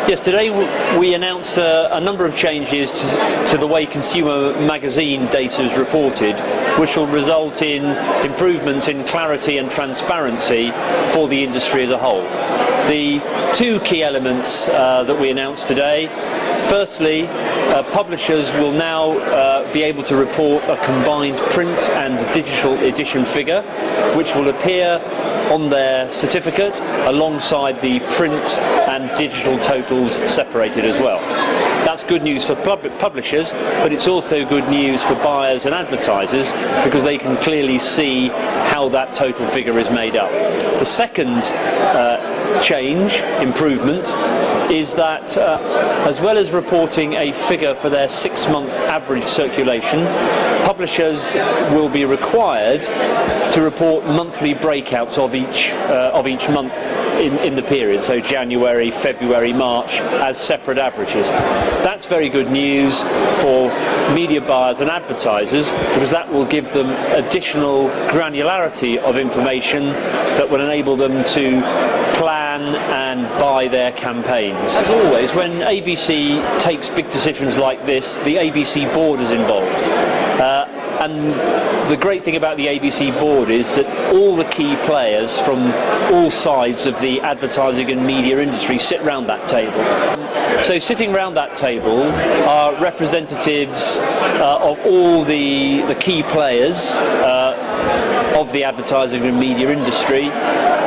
Yes, today we announced a number of changes to the way consumer magazine data is reported, which will result in improvements in clarity and transparency for the industry as a whole. The two key elements that we announced today: firstly, publishers will now be able to report a combined print and digital edition figure, which will appear on their certificate alongside the print and digital totals separated as well. That's good news for publishers, but it's also good news for buyers and advertisers because they can clearly see how that total figure is made up. The second improvement, is that as well as reporting a figure for their 6-month average circulation, publishers will be required to report monthly breakouts of each month in the period, so January, February, March, as separate averages. That's very good news for media buyers and advertisers because that will give them additional granularity of information that will enable them to plan and buy their campaigns. As always, when ABC takes big decisions like this, the ABC board is involved. And the great thing about the ABC board is that all the key players from all sides of the advertising and media industry sit around that table. So sitting around that table are representatives of all the key players of the advertising and media industry.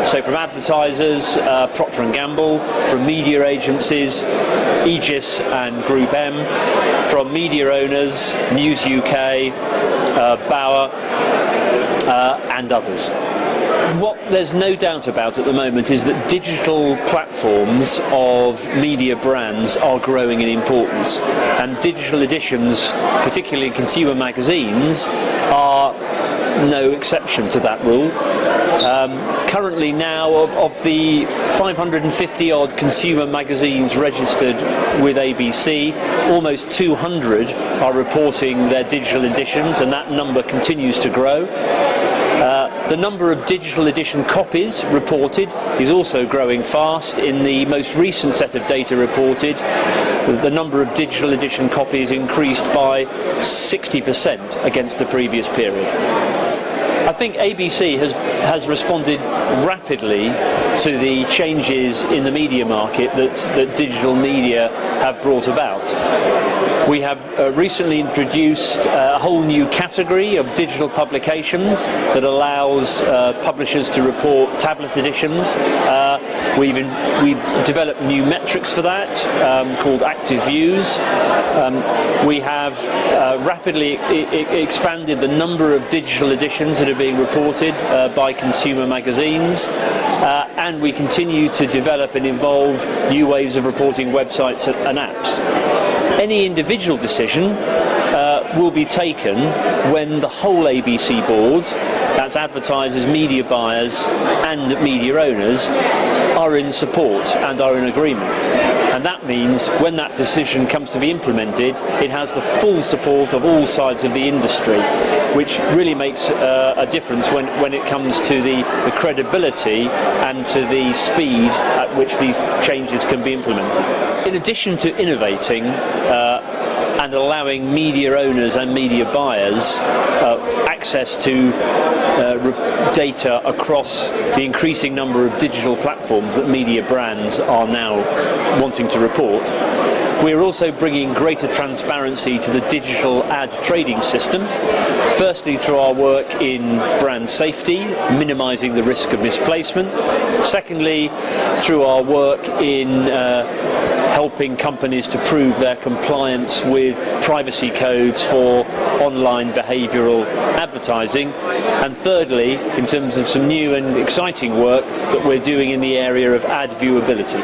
So from advertisers, Procter & Gamble, from media agencies, Aegis and Group M, from media owners, News UK, Bauer, and others. What there's no doubt about at the moment is that digital platforms of media brands are growing in importance, and digital editions, particularly in consumer magazines, are no exception to that rule. Currently now, of the 550 odd consumer magazines registered with ABC, almost 200 are reporting their digital editions, and that number continues to grow. The number of digital edition copies reported is also growing fast. In the most recent set of data reported, the number of digital edition copies increased by 60% against the previous period. I think ABC has responded rapidly to the changes in the media market that digital media have brought about. We have recently introduced a whole new category of digital publications that allows publishers to report tablet editions. We've developed new metrics for that called active views. We have rapidly expanded the number of digital editions that are being reported by consumer magazines, and we continue to develop and evolve new ways of reporting websites and apps. Any individual decision will be taken when the whole ABC board, that's advertisers, media buyers and media owners, are in support and are in agreement. And that means when that decision comes to be implemented, it has the full support of all sides of the industry, which really makes a difference when it comes to the credibility and to the speed at which these changes can be implemented. In addition to innovating and allowing media owners and media buyers access to data across the increasing number of digital platforms that media brands are now wanting to report, we are also bringing greater transparency to the digital ad trading system, firstly through our work in brand safety, minimising the risk of misplacement, secondly through our work in helping companies to prove their compliance with privacy codes for online behavioural advertising, and thirdly in terms of some new and exciting work that we're doing in the area of ad viewability.